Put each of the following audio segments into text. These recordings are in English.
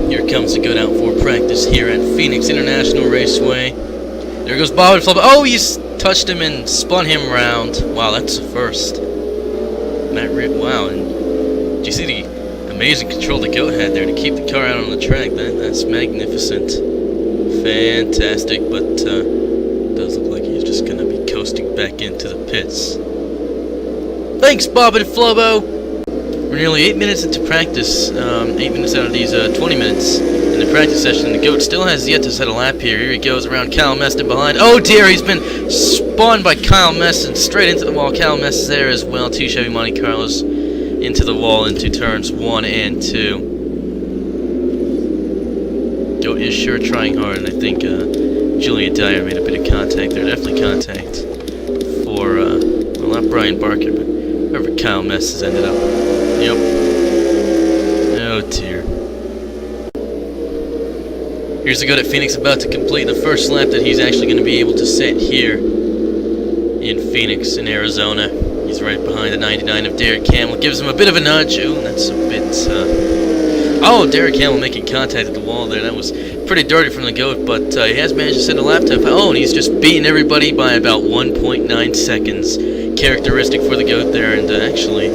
Here comes the goat out for practice here at Phoenix International Raceway. There goes Bob and Flubbo. Oh, he's touched him and spun him round. Wow, that's a first. Wow, and did you see the amazing control the goat had there to keep the car out on the track? That's magnificent. Fantastic, but it does look like he's just going to be coasting back into the pits. Thanks, Bob and Flubbo! We're nearly 8 minutes into practice, 8 minutes out of these 20 minutes in the practice session. The goat still has yet to set a lap here. Here he goes around Kyle Meston behind. Oh dear, he's been spun by Kyle Meston straight into the wall. Kyle Meston's there as well. Two Chevy Monte Carlos into the wall into turns 1 and 2. Goat is sure trying hard, and I think Julia Dyer made a bit of contact there. Definitely contact for, well, not Brian Barker, but wherever Kyle Mess has ended up. Yep. Oh dear. Here's the goat at Phoenix about to complete the first lap that he's actually going to be able to set here in Phoenix, in Arizona. He's right behind the 99 of Derek Campbell. Gives him a bit of a nudge. Ooh, that's a bit... Oh, Derek Campbell making contact at the wall there. That was pretty dirty from the goat, but he has managed to set a lap time. Oh, and he's just beating everybody by about 1.9 seconds. Characteristic for the goat there, and actually,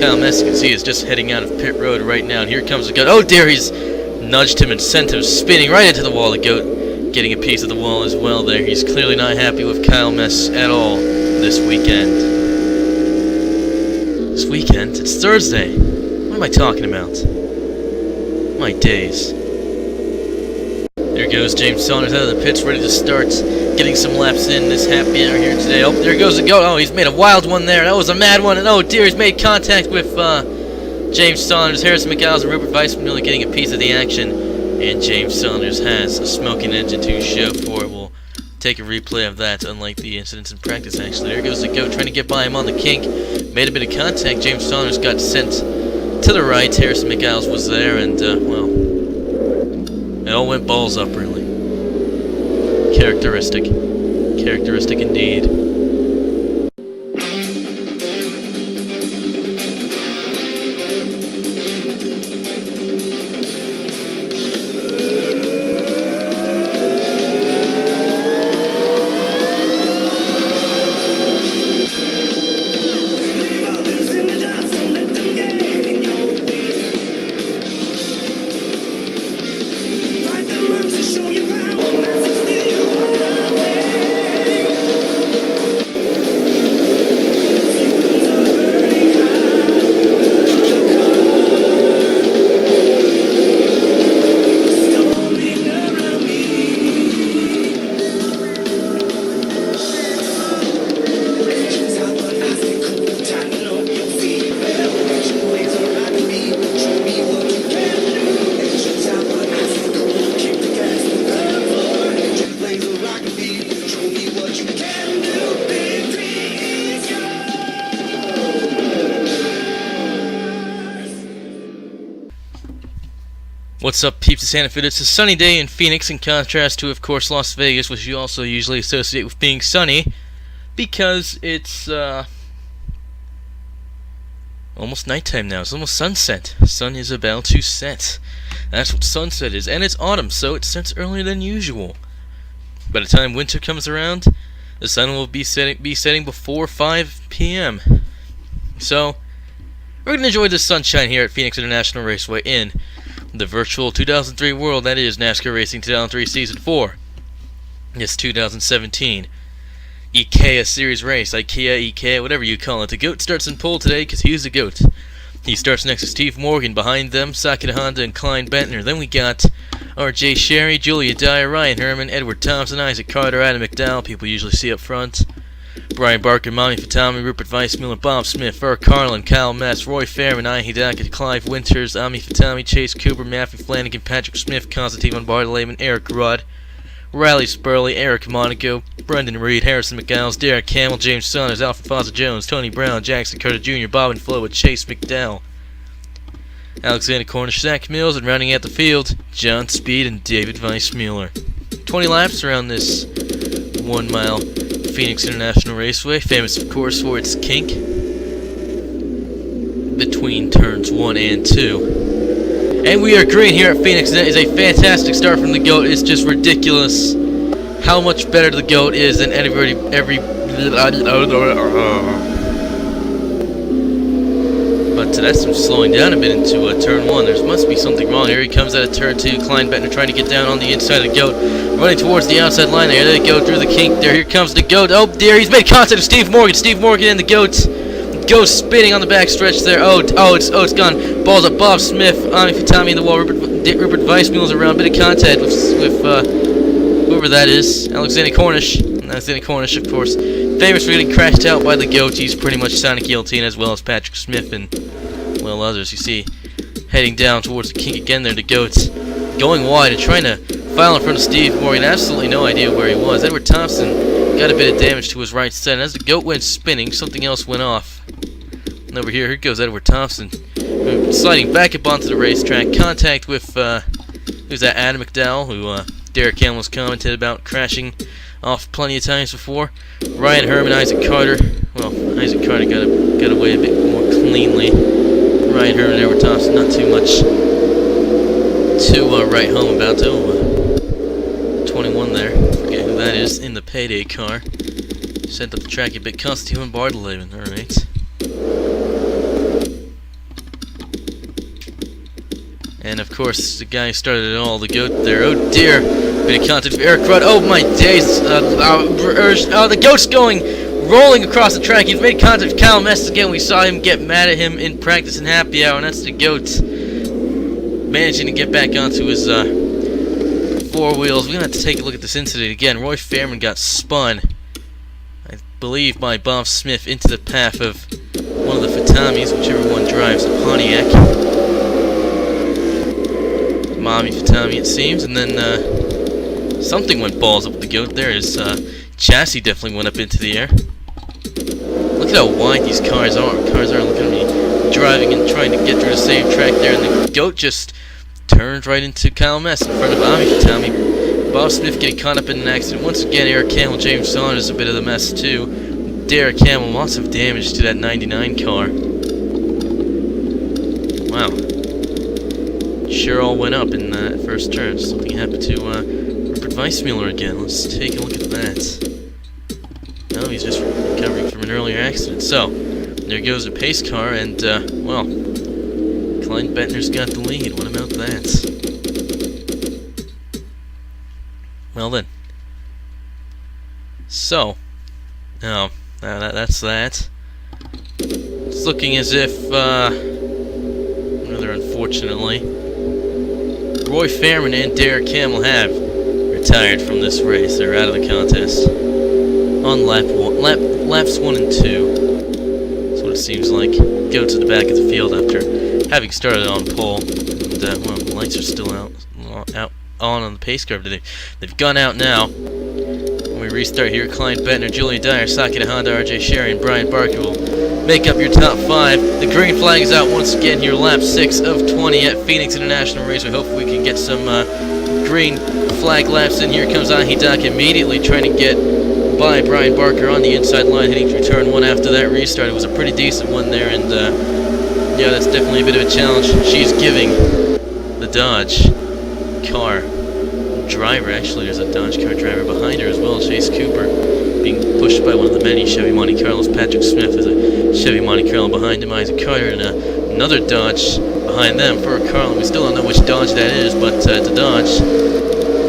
Kyle Mess, you can see, is just heading out of pit road right now, and here comes the goat. Oh dear, he's nudged him and sent him spinning right into the wall. The goat getting a piece of the wall as well there. He's clearly not happy with Kyle Mess at all this weekend. This weekend? It's Thursday. What am I talking about? My days. There goes James Saunders out of the pits, ready to start getting some laps in this happy hour here today. Oh, there goes the goat. Oh, he's made a wild one there. That was a mad one. And oh dear, he's made contact with James Saunders. Harrison McAllis and Rupert Weissmuller getting a piece of the action. And James Saunders has a smoking engine to show for it. We'll take a replay of that, unlike the incidents in practice, actually. There goes the goat trying to get by him on the kink. Made a bit of contact. James Saunders got sent to the right. Harrison McAllis was there, and, well, it all went balls up, really. Characteristic. Characteristic indeed. What's up, peeps of Santa Fe? It's a sunny day in Phoenix, in contrast to, of course, Las Vegas, which you also usually associate with being sunny, because it's almost nighttime now. It's almost sunset. Sun is about to set. That's what sunset is, and it's autumn, so it sets earlier than usual. By the time winter comes around, the sun will be setting before 5 p.m. So, we're going to enjoy the sunshine here at Phoenix International Raceway in the virtual 2003 world that is NASCAR Racing 2003 Season 4. It's 2017 IKEA Series Race, IKEA, whatever you call it. The GOAT starts in pole today because he's the GOAT. He starts next to Steve Morgan, behind them Sakita Honda and Klein Bentner. Then we got R.J. Sherry, Julia Dyer, Ryan Herman, Edward Thompson, Isaac Carter, Adam McDowell, people usually see up front. Brian Barker, Mami Fatami, Rupert Weissmuller, Bob Smith, Burr Carlin, Kyle Mess, Roy Fairman, Ian Hidaka, Clive Winters, Ami Fatami, Chase Cooper, Matthew Flanagan, Patrick Smith, Constantine Von Bartolome, Eric Rudd, Riley Spurley, Eric Monaco, Brendan Reed, Harrison McGallis, Derek Campbell, James Saunders, Alfred Fozza Jones, Tony Brown, Jackson Carter Jr., Bob and Flo with Chase McDowell, Alexander Cornish, Zach Mills, and rounding out the field, John Speed and David Weissmuller. 20 laps around this 1 mile Phoenix International Raceway, famous of course for its kink between turns 1 and 2. And we are green here at Phoenix. That is a fantastic start from the GOAT. It's just ridiculous how much better the GOAT is than every. But that's him slowing down a bit into turn 1. There must be something wrong. Here he comes out of turn 2. Kleinbettner trying to get down on the inside of the GOAT. Running towards the outside line there. There they go through the kink there. Here comes the GOAT. Oh dear, he's made contact with Steve Morgan. Steve Morgan and the GOAT. The GOAT spinning on the back stretch there. It's gone. Balls up Bob Smith. Ami Fatami in the wall. Rupert Weissmueller's around. Bit of contact with whoever that is. Alexander Cornish. Alexander Cornish, of course. Famous for getting crashed out by the GOAT. He's pretty much Sonic Guillotine, as well as Patrick Smith and, well, others. You see, heading down towards the kink again there, the GOAT. Going wide and trying to file in front of Steve Morgan. Absolutely no idea where he was. Edward Thompson got a bit of damage to his right side. And as the GOAT went spinning, something else went off. And over here goes Edward Thompson. Sliding back up onto the racetrack. Contact with, who's that, Adam McDowell, who Derek Hamlin's commented about crashing off plenty of times before. Ryan Herman, Isaac Carter. Well, Isaac Carter got away a bit more cleanly. Ryan Herman and Edward Thompson, not too much to write home about. 21 there. Forget who that is in the payday car. Sent up the track a bit. Constantine Bartleven. Alright. And of course, the guy who started it all, the GOAT there. Oh dear! Bit of contact for Eric Rudd. Oh my days! The GOAT's rolling across the track. He's made contact with Kyle Mess again. We saw him get mad at him in practice and happy hour, and that's the GOAT managing to get back onto his 4 wheels. We're gonna have to take a look at this incident again. Roy Fairman got spun, I believe, by Bob Smith into the path of one of the Fatamis, whichever one drives the Pontiac. Mommy Fatami, it seems, and then something went balls up with the GOAT there. His chassis definitely went up into the air. Look at how wide these cars are. Look at me driving and trying to get through the same track there, and the GOAT just turned right into Kyle Mess in front of Ami Fatami. Bob Smith getting caught up in an accident. Once again, Eric Hamill, James Saunders, a bit of the mess too. Derek Hamill, lots of damage to that 99 car. Wow. Sure all went up in that first turn. Something happened to Rupert Weissmueller again. Let's take a look at that. No, he's just recovering from an earlier accident. So, there goes a pace car, and, well, Kleinbettner's got the lead. What about that? Well then. So, now that's that. It's looking as if, rather unfortunately, Roy Fairman and Derek Hamill have retired from this race. They're out of the contest on laps 1 and 2. That's what it seems like. Go to the back of the field after having started on pole. And, well, the lights are still on the pace car today. They've gone out now. When we restart here, Kleinbettner, Julian Dyer, Sakita Honda, RJ Sherry, and Brian Barker will make up your top 5. The green flag is out once again here, lap 6 of 20 at Phoenix International Raceway. Hopefully we can get some green flag laps in. Here comes Ahidaka immediately trying to get by Brian Barker on the inside line, heading through turn 1 after that restart. It was a pretty decent one there, and yeah, that's definitely a bit of a challenge. She's giving the Dodge car driver, actually there's a Dodge car driver behind her as well, Chase Cooper, being pushed by one of the many Chevy Monte Carlos. Patrick Smith is a Chevy Monte Carlo behind him, Isaac Carter, and another Dodge behind them. For Carlin, we still don't know which Dodge that is, but the Dodge,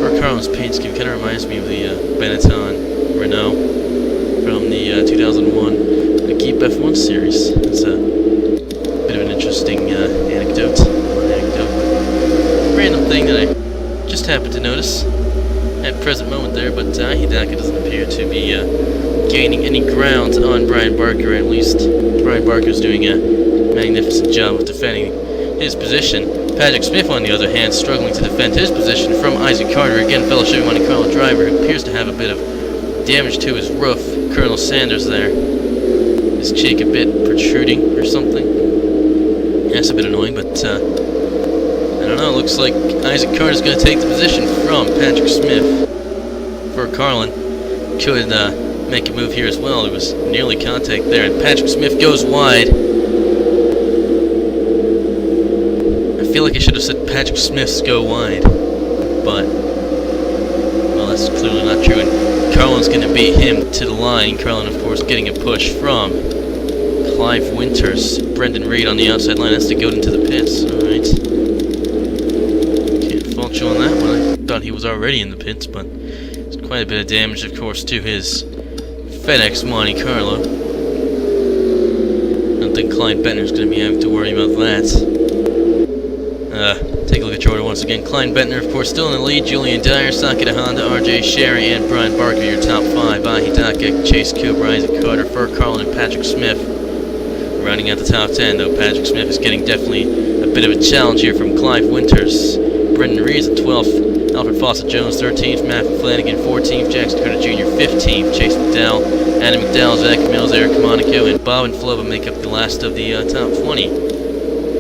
for Carlin's paint scheme, kind of reminds me of the Benetton Renault from the 2001 Keep F1 series. It's a bit of an interesting anecdote. Random thing that I just happened to notice at present moment there, but Hidaka doesn't appear to be gaining any ground on Brian Barker. At least Brian Barker's doing a magnificent job of defending his position. Patrick Smith, on the other hand, struggling to defend his position from Isaac Carter, again fellow Chevy Monte Carlo driver, who appears to have a bit of damage to his roof. Colonel Sanders there, his cheek a bit protruding or something. That's a bit annoying, but I don't know, looks like Isaac Carter's going to take the position from Patrick Smith. For Carlin, could make a move here as well. There was nearly contact there, and Patrick Smith goes wide. I feel feel like I should have said Patrick Smith's go wide, but well, that's clearly not true. And Carlin's going to beat him to the line. Carlin, of course, getting a push from Clive Winters. Brendan Reed on the outside line. That's to go into the pits. Alright. Can't fault you on that one. I thought he was already in the pits, but there's quite a bit of damage, of course, to his FedEx Monte Carlo. I don't think Clyde Bentner's going to be having to worry about that. Take a look at your order once again. Clyde Bentner, of course, still in the lead. Julian Dyer, Sakata Honda, RJ Sherry, and Brian Barker, your top 5. Ahidaka, Chase Cooper, Isaac Carter, Fur Carlin, and Patrick Smith. Rounding out the top 10, though, Patrick Smith is getting definitely a bit of a challenge here from Clive Winters. Brendan Reed's at 12th. Alfred Fawcett Jones, 13th. Matthew Flanagan, 14th. Jackson Carter Jr., 15th. Chase McDowell, Adam McDowell, Zach Mills, Eric Monaco, and Bob and Flova make up the last of the top 20.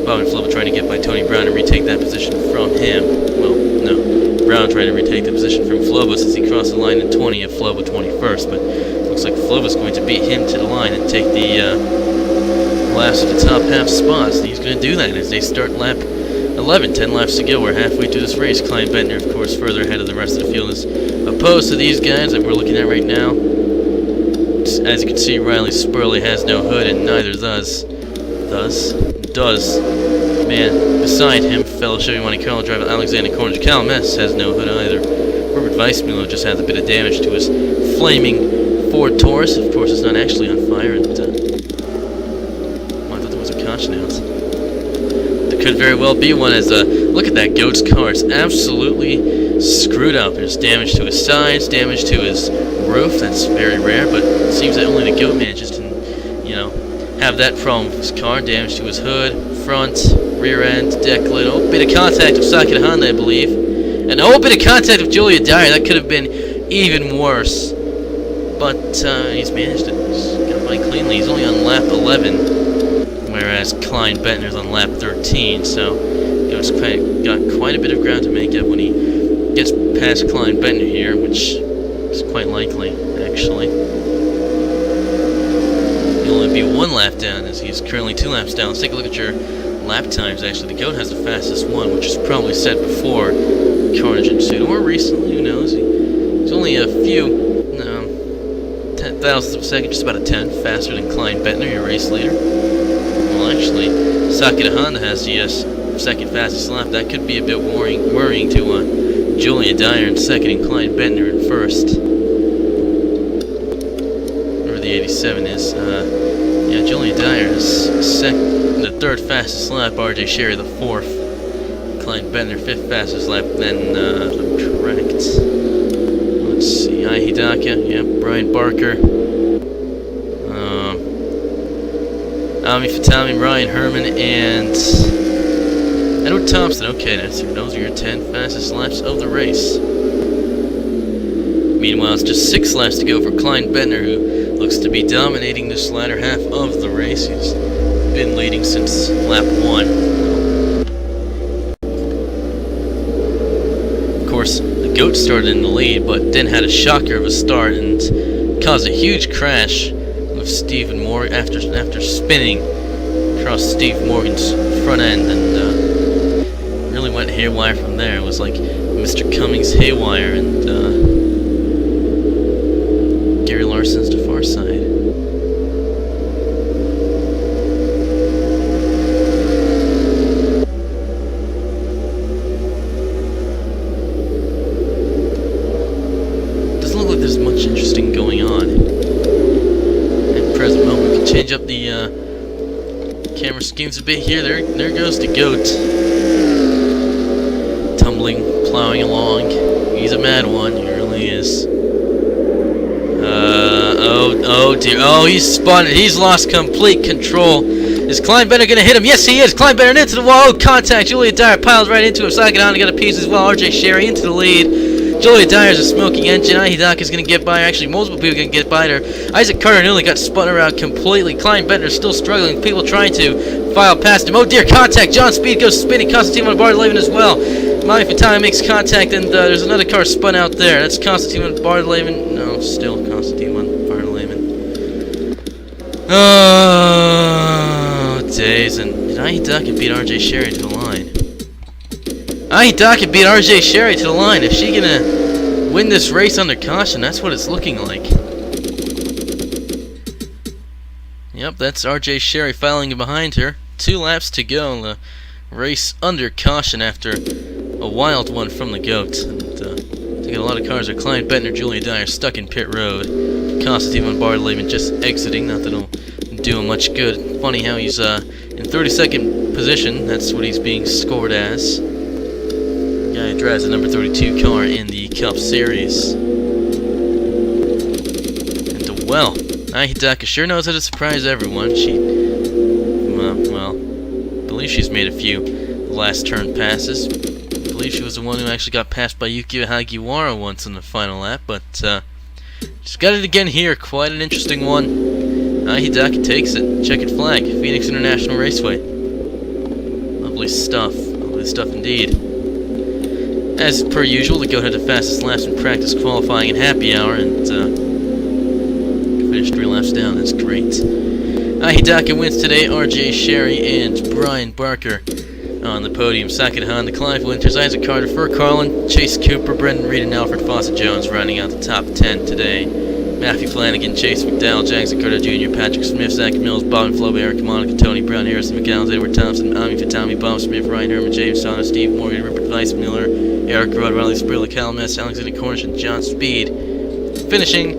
Bob and Flova trying to get by Tony Brown and retake that position from him. Well, no. Brown trying to retake the position from Flova since he crossed the line in 20th, Flova 21st, but looks like Flova's going to beat him to the line and take the last of the top half spots. And he's going to do that as they start lap 11. 10 laps to go. We're halfway through this race. Clyde Bentner, of course, further ahead of the rest of the field, as opposed to these guys that we're looking at right now. As you can see, Riley Spurley has no hood, and neither does man beside him, fellow Chevy Monte Carlo driver Alexander Cornish. Cal Mess has no hood either. Robert Weissmuller just has a bit of damage to his flaming Ford Taurus. Of course, it's not actually on fire, and I thought there was a caution out. There could very well be one, as look at that goat's car. It's absolutely screwed up. There's damage to his sides, damage to his roof. That's very rare, but it seems that only the goat manages to, have that problem with his car. Damage to his hood, front, rear end, deck lid. Oh, bit of contact with Sakata Honda, I believe. And oh, bit of contact with Julia Dyer. That could have been even worse. But he's managed it. He's got by cleanly. He's only on lap 11, whereas Clyde Bentner's on lap 13. So he's got quite a bit of ground to make up when he gets past Clyde Bentner here, which is quite likely, actually. He'll only be 1 lap down, as he's currently 2 laps down. Let's take a look at your lap times. Actually, the goat has the fastest one, which is probably set before carnage ensued, or recently. Who knows? He's only a few thousandths of a second, just about a tenth faster than Clyde Bentner, your race leader. Well, actually, Sakata Honda has the second fastest lap. That could be a bit worrying to Julia Dyer in second and Clyde Bentner in first. Whatever the 87 is. Yeah, Julia Dyer is the third fastest lap. RJ Sherry the 4th. Clyde Bentner 5th fastest lap. Then, if I'm correct. Let's see, Ahidaka, yep, Brian Barker, Ami Fatami, Ryan Herman, and Edward Thompson. Okay, those are your 10 fastest laps of the race. Meanwhile, it's just 6 laps to go for Clyde Bentner, who looks to be dominating this latter half of the race. He's been leading since lap 1. Of course, the goat started in the lead, but then had a shocker of a start and caused a huge crash with Stephen Morgan after spinning across Steve Morgan's front end, and really went haywire from there. It was like Mr. Cummings haywire and Gary Larson's to far side. Much interesting going on at the present moment. We can change up the camera schemes a bit here. There goes the goat, tumbling, plowing along. He's a mad one. He really is. Oh dear. Oh, he's spotted. He's lost complete control. Is Clyde Bentner going to hit him? Yes, he is. Clyde Bentner into the wall. Oh, contact. Julia Dyer piles right into him. Sakata Honda got a piece as well. RJ Sherry into the lead. Julia Dyer's a smoking engine. Ahidaka is going to get by her. Actually, multiple people are going to get by her. Isaac Carter nearly got spun around completely. Clyde Bentner still struggling. People trying to file past him. Oh dear, contact. John Speed goes spinning. Constantine on Barthelevin as well. Mami Fatani makes contact, and there's another car spun out there. That's Constantine on Barthelevin. No, still Constantine on Barthelevin. Oh, days. And Ahidaka beat RJ Sherry to the line. Dockett beat RJ Sherry to the line. Is she gonna win this race under caution? That's what it's looking like. Yep, that's RJ Sherry filing behind her. 2 laps to go in the race under caution after a wild one from the GOAT. And I think a lot of cars are Klein Bettner, Julia Dyer stuck in pit road. Constantine Bartleman just exiting, not that it'll do him much good. Funny how he's in 32nd position. That's what he's being scored as. The guy who drives the number 32 car in the Cup Series. And well, Hidaka sure knows how to surprise everyone. She, well, I believe she's made a few last turn passes. I believe she was the one who actually got passed by Yukio Hagiwara once in the final lap, but she's got it again here. Quite an interesting one. Hidaka takes it. Checkered flag. Phoenix International Raceway. Lovely stuff. Lovely stuff indeed. As per usual, the GOAT had the fastest laps in practice qualifying and happy hour, and finished 3 laps down. That's great. Hidaka wins today. RJ Sherry and Brian Barker on the podium. Sackett Honda, Clive Winters, Isaac Carter, Fur Carlin, Chase Cooper, Brendan Reed, and Alfred Fawcett Jones rounding out the top 10 today. Matthew Flanagan, Chase McDowell, Jackson Carter Jr., Patrick Smith, Zach Mills, Bob Flobe, Eric Monica, Tony Brown, Harrison McCallum, Edward Thompson, Ami Fatami, Bob Smith, Ryan Herman, James Sonner, Steve Morgan, Rupert Weissmuller, Eric Rudd, Riley Spurley, Cal Mess, Alexander Cornish, and John Speed. Finishing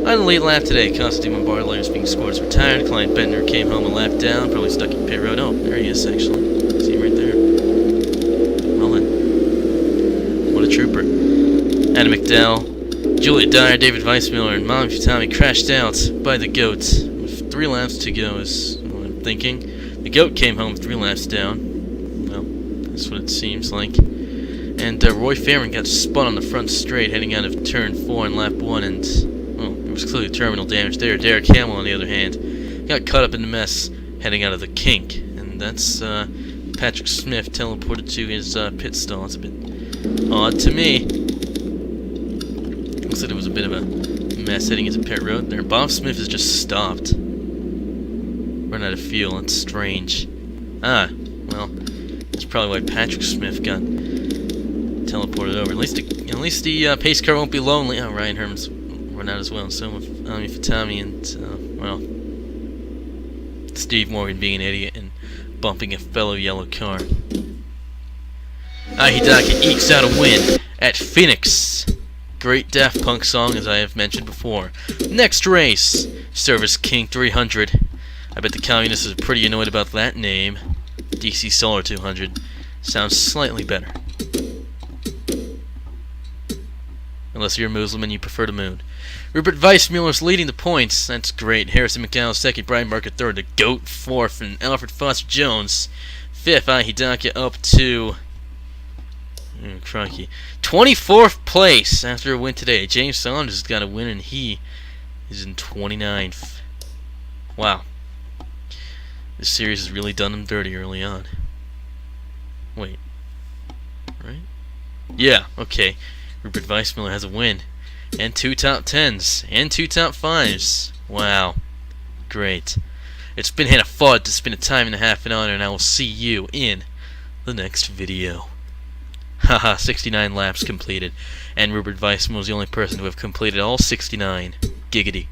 on the lead lap today, Constantine Bartleman is being scored as retired. Klein Bentner came home a lap down, probably stuck in pit road. Oh, there he is, actually. See him right there. Well then. What a trooper. Adam McDowell, Julia Dyer, David Weissmuller, and Mommy Futami crashed out by the GOAT with 3 laps to go, is what I'm thinking. The GOAT came home 3 laps down. Well, that's what it seems like. And Roy Fairman got spun on the front straight heading out of turn 4 in lap 1, and well, there was clearly terminal damage there. Derek Hamill, on the other hand, got caught up in the mess heading out of the kink, and that's Patrick Smith teleported to his pit stall. It's a bit odd to me. Looks like it was a bit of a mess heading into pit road there. Bob Smith has just stopped. Run out of fuel. That's strange. Well, that's probably why Patrick Smith got teleported over. At least the pace car won't be lonely. Oh, Ryan Herman's run out as well. So with Ami Fatami and well, Steve Morgan being an idiot and bumping a fellow yellow car. Hidaka ekes out a win at Phoenix. Great Daft Punk song, as I have mentioned before. Next race, Service King 300. I bet the communists are pretty annoyed about that name. DC Solar 200 sounds slightly better. Unless you're a Muslim and you prefer the moon. Rupert Weissmuller's leading the points. That's great. Harrison McCallum second, Brian Barker third, the GOAT fourth, and Alfred Fawcett Jones fifth. Hidaka up to crikey, 24th place after a win today. James Saunders has got a win and he is in 29th. Wow. This series has really done them dirty early on. Wait. Right? Yeah, okay. Rupert Weissmuller has a win. And 2 top 10s. And 2 top 5s. Wow. Great. It's been Hannah Fudd. It's been a time and a half an honor, and I will see you in the next video. Haha, 69 laps completed. And Rupert Weissmuller is the only person to have completed all 69. Giggity.